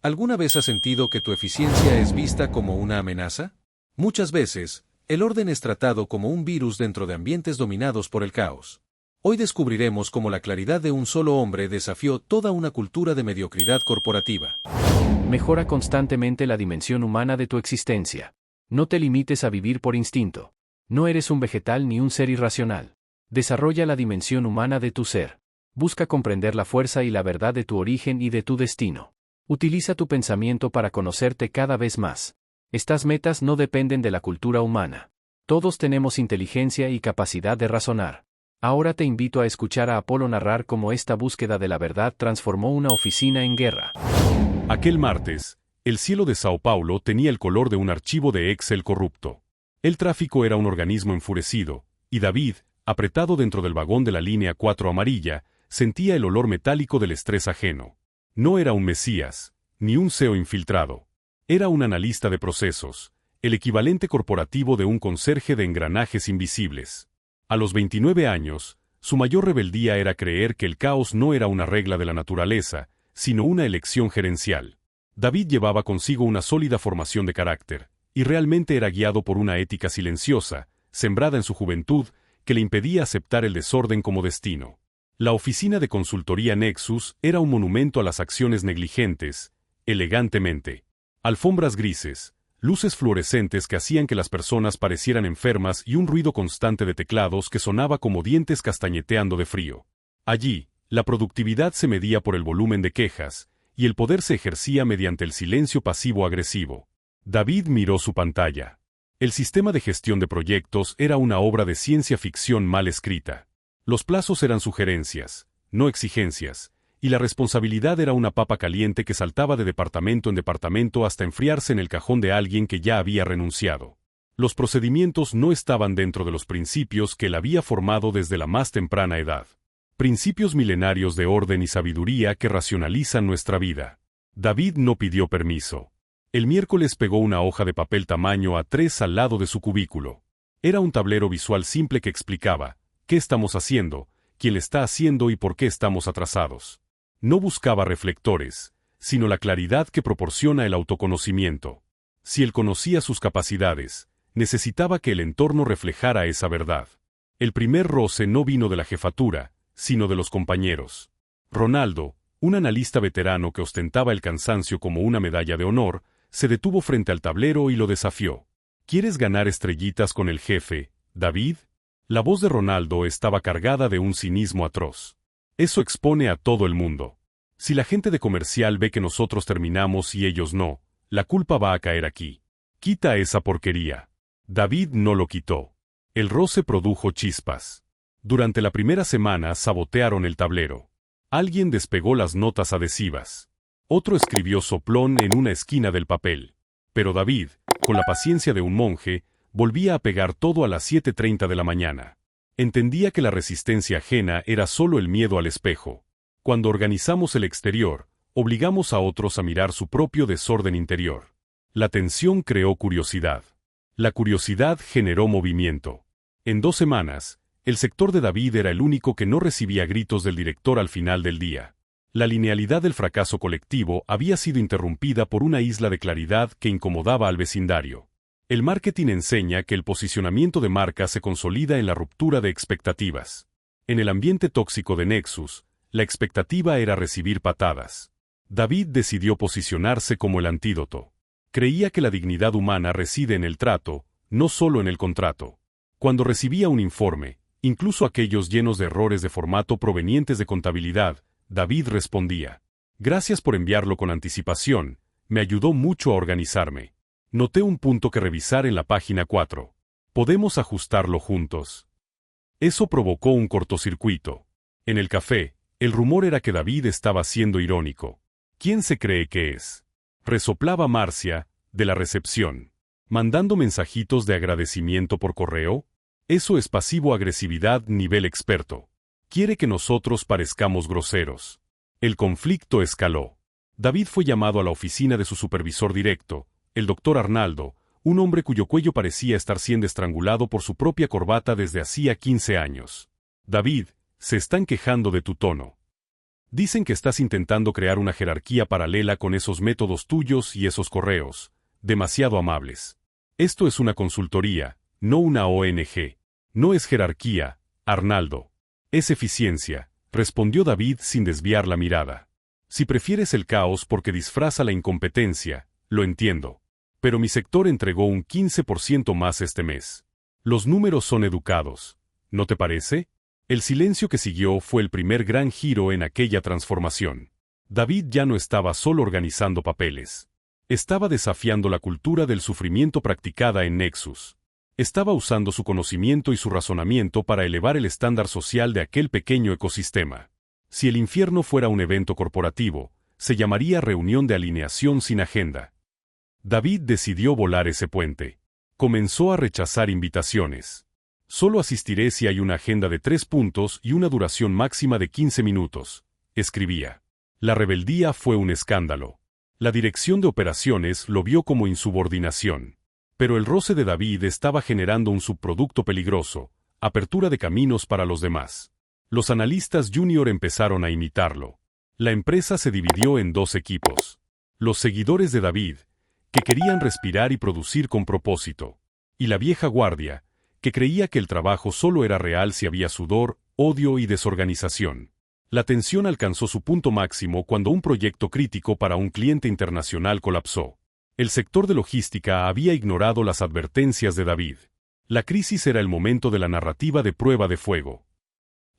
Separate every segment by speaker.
Speaker 1: ¿Alguna vez has sentido que tu eficiencia es vista como una amenaza? Muchas veces, el orden es tratado como un virus dentro de ambientes dominados por el caos. Hoy descubriremos cómo la claridad de un solo hombre desafió toda una cultura de mediocridad corporativa.
Speaker 2: Mejora constantemente la dimensión humana de tu existencia. No te limites a vivir por instinto. No eres un vegetal ni un ser irracional. Desarrolla la dimensión humana de tu ser. Busca comprender la fuerza y la verdad de tu origen y de tu destino. Utiliza tu pensamiento para conocerte cada vez más. Estas metas no dependen de la cultura humana. Todos tenemos inteligencia y capacidad de razonar. Ahora te invito a escuchar a Apolo narrar cómo esta búsqueda de la verdad transformó una oficina en guerra.
Speaker 3: Aquel martes, el cielo de Sao Paulo tenía el color de un archivo de Excel corrupto. El tráfico era un organismo enfurecido, y David, apretado dentro del vagón de la línea 4 amarilla, sentía el olor metálico del estrés ajeno. No era un mesías, ni un CEO infiltrado. Era un analista de procesos, el equivalente corporativo de un conserje de engranajes invisibles. A los 29 años, su mayor rebeldía era creer que el caos no era una regla de la naturaleza, sino una elección gerencial. David llevaba consigo una sólida formación de carácter, y realmente era guiado por una ética silenciosa, sembrada en su juventud, que le impedía aceptar el desorden como destino. La oficina de consultoría Nexus era un monumento a las acciones negligentes, elegantemente. Alfombras grises, luces fluorescentes que hacían que las personas parecieran enfermas y un ruido constante de teclados que sonaba como dientes castañeteando de frío. Allí, la productividad se medía por el volumen de quejas, y el poder se ejercía mediante el silencio pasivo-agresivo. David miró su pantalla. El sistema de gestión de proyectos era una obra de ciencia ficción mal escrita. Los plazos eran sugerencias, no exigencias, y la responsabilidad era una papa caliente que saltaba de departamento en departamento hasta enfriarse en el cajón de alguien que ya había renunciado. Los procedimientos no estaban dentro de los principios que él había formado desde la más temprana edad. Principios milenarios de orden y sabiduría que racionalizan nuestra vida. David no pidió permiso. El miércoles pegó una hoja de papel tamaño A3 al lado de su cubículo. Era un tablero visual simple que explicaba qué estamos haciendo, quién lo está haciendo y por qué estamos atrasados. No buscaba reflectores, sino la claridad que proporciona el autoconocimiento. Si él conocía sus capacidades, necesitaba que el entorno reflejara esa verdad. El primer roce no vino de la jefatura, sino de los compañeros. Ronaldo, un analista veterano que ostentaba el cansancio como una medalla de honor, se detuvo frente al tablero y lo desafió. ¿Quieres ganar estrellitas con el jefe, David? La voz de Ronaldo estaba cargada de un cinismo atroz. Eso expone a todo el mundo. Si la gente de comercial ve que nosotros terminamos y ellos no, la culpa va a caer aquí. Quita esa porquería. David no lo quitó. El roce produjo chispas. Durante la primera semana sabotearon el tablero. Alguien despegó las notas adhesivas. Otro escribió soplón en una esquina del papel. Pero David, con la paciencia de un monje, volvía a pegar todo a las 7:30 de la mañana. Entendía que la resistencia ajena era solo el miedo al espejo. Cuando organizamos el exterior, obligamos a otros a mirar su propio desorden interior. La tensión creó curiosidad. La curiosidad generó movimiento. En 2 semanas, el sector de David era el único que no recibía gritos del director al final del día. La linealidad del fracaso colectivo había sido interrumpida por una isla de claridad que incomodaba al vecindario. El marketing enseña que el posicionamiento de marca se consolida en la ruptura de expectativas. En el ambiente tóxico de Nexus, la expectativa era recibir patadas. David decidió posicionarse como el antídoto. Creía que la dignidad humana reside en el trato, no solo en el contrato. Cuando recibía un informe, incluso aquellos llenos de errores de formato provenientes de contabilidad, David respondía: «Gracias por enviarlo con anticipación, me ayudó mucho a organizarme. Noté un punto que revisar en la página 4. ¿Podemos ajustarlo juntos?». Eso provocó un cortocircuito. En el café, el rumor era que David estaba siendo irónico. ¿Quién se cree que es? Resoplaba Marcia, de la recepción. ¿Mandando mensajitos de agradecimiento por correo? Eso es pasivo-agresividad nivel experto. Quiere que nosotros parezcamos groseros. El conflicto escaló. David fue llamado a la oficina de su supervisor directo, el doctor Arnaldo, un hombre cuyo cuello parecía estar siendo estrangulado por su propia corbata desde hacía 15 años. «David, se están quejando de tu tono». Dicen que estás intentando crear una jerarquía paralela con esos métodos tuyos y esos correos, demasiado amables. Esto es una consultoría, no una ONG. No es jerarquía, Arnaldo. Es eficiencia, respondió David sin desviar la mirada. Si prefieres el caos porque disfraza la incompetencia, lo entiendo. Pero mi sector entregó un 15% más este mes. Los números son educados, ¿no te parece? El silencio que siguió fue el primer gran giro en aquella transformación. David ya no estaba solo organizando papeles. Estaba desafiando la cultura del sufrimiento practicada en Nexus. Estaba usando su conocimiento y su razonamiento para elevar el estándar social de aquel pequeño ecosistema. Si el infierno fuera un evento corporativo, se llamaría reunión de alineación sin agenda. David decidió volar ese puente. Comenzó a rechazar invitaciones. Solo asistiré si hay una agenda de 3 puntos y una duración máxima de 15 minutos, escribía. La rebeldía fue un escándalo. La dirección de operaciones lo vio como insubordinación. Pero el roce de David estaba generando un subproducto peligroso, apertura de caminos para los demás. Los analistas junior empezaron a imitarlo. La empresa se dividió en 2 equipos. Los seguidores de David, que querían respirar y producir con propósito. Y la vieja guardia, que creía que el trabajo solo era real si había sudor, odio y desorganización. La tensión alcanzó su punto máximo cuando un proyecto crítico para un cliente internacional colapsó. El sector de logística había ignorado las advertencias de David. La crisis era el momento de la narrativa de prueba de fuego.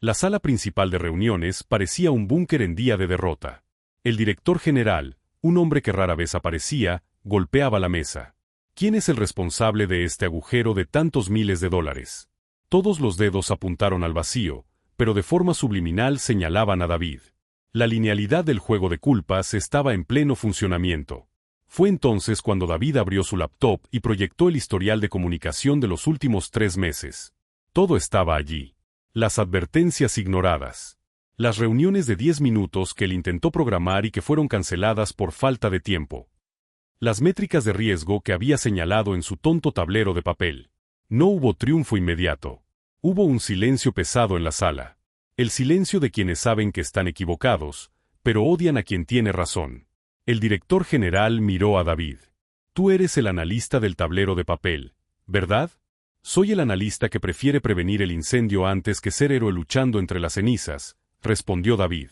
Speaker 3: La sala principal de reuniones parecía un búnker en día de derrota. El director general, un hombre que rara vez aparecía, golpeaba la mesa. ¿Quién es el responsable de este agujero de tantos miles de dólares? Todos los dedos apuntaron al vacío, pero de forma subliminal señalaban a David. La linealidad del juego de culpas estaba en pleno funcionamiento. Fue entonces cuando David abrió su laptop y proyectó el historial de comunicación de los últimos 3 meses. Todo estaba allí. Las advertencias ignoradas. Las reuniones de 10 minutos que él intentó programar y que fueron canceladas por falta de tiempo. Las métricas de riesgo que había señalado en su tonto tablero de papel. No hubo triunfo inmediato. Hubo un silencio pesado en la sala. El silencio de quienes saben que están equivocados, pero odian a quien tiene razón. El director general miró a David. Tú eres el analista del tablero de papel, ¿verdad? Soy el analista que prefiere prevenir el incendio antes que ser héroe luchando entre las cenizas, respondió David.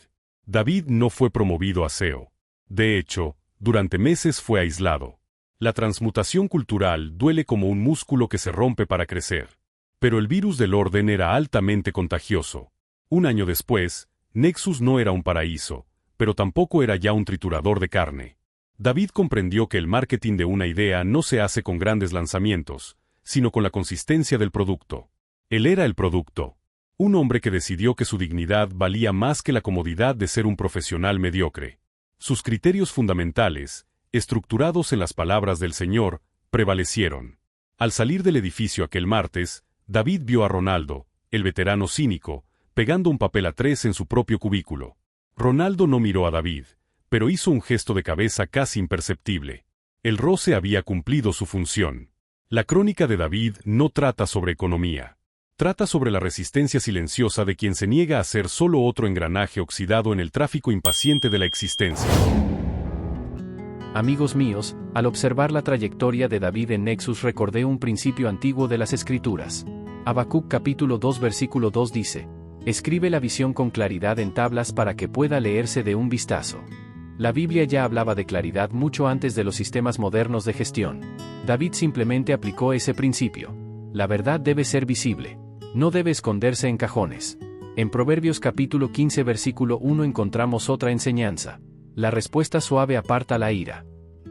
Speaker 3: David no fue promovido a CEO. De hecho, durante meses fue aislado. La transmutación cultural duele como un músculo que se rompe para crecer. Pero el virus del orden era altamente contagioso. Un año después, Nexus no era un paraíso, pero tampoco era ya un triturador de carne. David comprendió que el marketing de una idea no se hace con grandes lanzamientos, sino con la consistencia del producto. Él era el producto. Un hombre que decidió que su dignidad valía más que la comodidad de ser un profesional mediocre. Sus criterios fundamentales, estructurados en las palabras del Señor, prevalecieron. Al salir del edificio aquel martes, David vio a Ronaldo, el veterano cínico, pegando un papel A3 en su propio cubículo. Ronaldo no miró a David, pero hizo un gesto de cabeza casi imperceptible. El roce había cumplido su función. La crónica de David no trata sobre economía. Trata sobre la resistencia silenciosa de quien se niega a ser solo otro engranaje oxidado en el tráfico impaciente de la existencia.
Speaker 2: Amigos míos, al observar la trayectoria de David en Nexus recordé un principio antiguo de las Escrituras. Habacuc capítulo 2 versículo 2 dice: escribe la visión con claridad en tablas para que pueda leerse de un vistazo. La Biblia ya hablaba de claridad mucho antes de los sistemas modernos de gestión. David simplemente aplicó ese principio. La verdad debe ser visible. No debe esconderse en cajones. En Proverbios capítulo 15 versículo 1 encontramos otra enseñanza. La respuesta suave aparta la ira.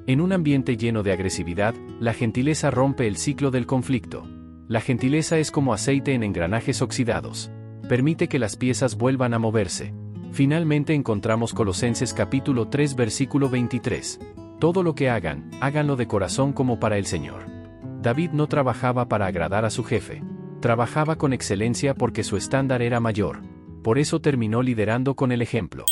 Speaker 2: En un ambiente lleno de agresividad, la gentileza rompe el ciclo del conflicto. La gentileza es como aceite en engranajes oxidados. Permite que las piezas vuelvan a moverse. Finalmente encontramos Colosenses capítulo 3 versículo 23. Todo lo que hagan, háganlo de corazón como para el Señor. David no trabajaba para agradar a su jefe. Trabajaba con excelencia porque su estándar era mayor. Por eso terminó liderando con el ejemplo.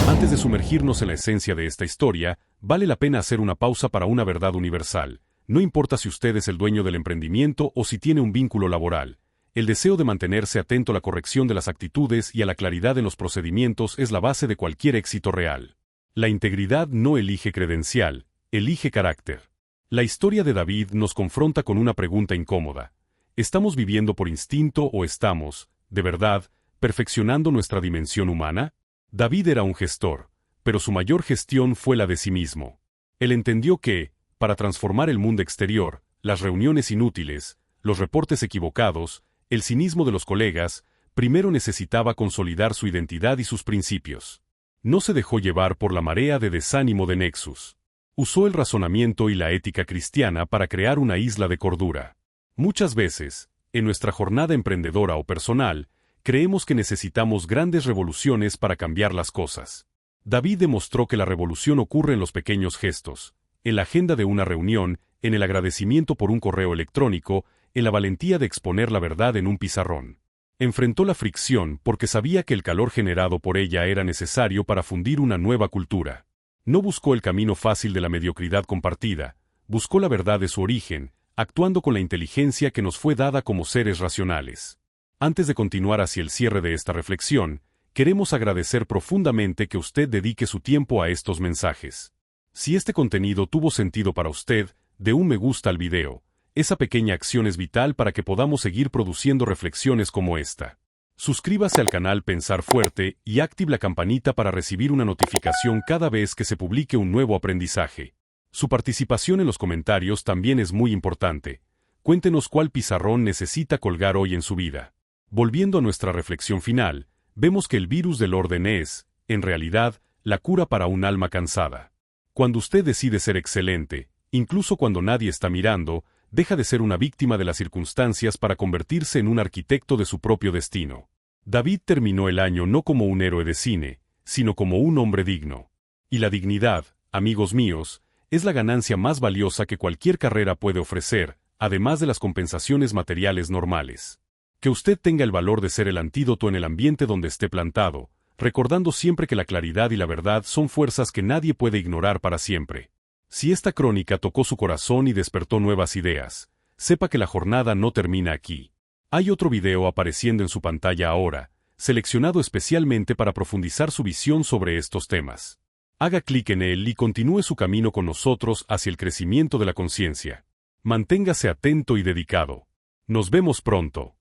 Speaker 3: Antes de sumergirnos en la esencia de esta historia, vale la pena hacer una pausa para una verdad universal. No importa si usted es el dueño del emprendimiento o si tiene un vínculo laboral. El deseo de mantenerse atento a la corrección de las actitudes y a la claridad en los procedimientos es la base de cualquier éxito real. La integridad no elige credencial, elige carácter. La historia de David nos confronta con una pregunta incómoda. ¿Estamos viviendo por instinto o estamos, de verdad, perfeccionando nuestra dimensión humana? David era un gestor, pero su mayor gestión fue la de sí mismo. Él entendió que, para transformar el mundo exterior, las reuniones inútiles, los reportes equivocados, el cinismo de los colegas, primero necesitaba consolidar su identidad y sus principios. No se dejó llevar por la marea de desánimo de Nexus. Usó el razonamiento y la ética cristiana para crear una isla de cordura. Muchas veces, en nuestra jornada emprendedora o personal, creemos que necesitamos grandes revoluciones para cambiar las cosas. David demostró que la revolución ocurre en los pequeños gestos, en la agenda de una reunión, en el agradecimiento por un correo electrónico, en la valentía de exponer la verdad en un pizarrón. Enfrentó la fricción porque sabía que el calor generado por ella era necesario para fundir una nueva cultura. No buscó el camino fácil de la mediocridad compartida, buscó la verdad de su origen, actuando con la inteligencia que nos fue dada como seres racionales. Antes de continuar hacia el cierre de esta reflexión, queremos agradecer profundamente que usted dedique su tiempo a estos mensajes. Si este contenido tuvo sentido para usted, dé un me gusta al video. Esa pequeña acción es vital para que podamos seguir produciendo reflexiones como esta. Suscríbase al canal Pensar Fuerte y active la campanita para recibir una notificación cada vez que se publique un nuevo aprendizaje. Su participación en los comentarios también es muy importante. Cuéntenos cuál pizarrón necesita colgar hoy en su vida. Volviendo a nuestra reflexión final, vemos que el virus del orden es, en realidad, la cura para un alma cansada. Cuando usted decide ser excelente, incluso cuando nadie está mirando, deja de ser una víctima de las circunstancias para convertirse en un arquitecto de su propio destino. David terminó el año no como un héroe de cine, sino como un hombre digno. Y la dignidad, amigos míos, es la ganancia más valiosa que cualquier carrera puede ofrecer, además de las compensaciones materiales normales. Que usted tenga el valor de ser el antídoto en el ambiente donde esté plantado, recordando siempre que la claridad y la verdad son fuerzas que nadie puede ignorar para siempre. Si esta crónica tocó su corazón y despertó nuevas ideas, sepa que la jornada no termina aquí. Hay otro video apareciendo en su pantalla ahora, seleccionado especialmente para profundizar su visión sobre estos temas. Haga clic en él y continúe su camino con nosotros hacia el crecimiento de la conciencia. Manténgase atento y dedicado. Nos vemos pronto.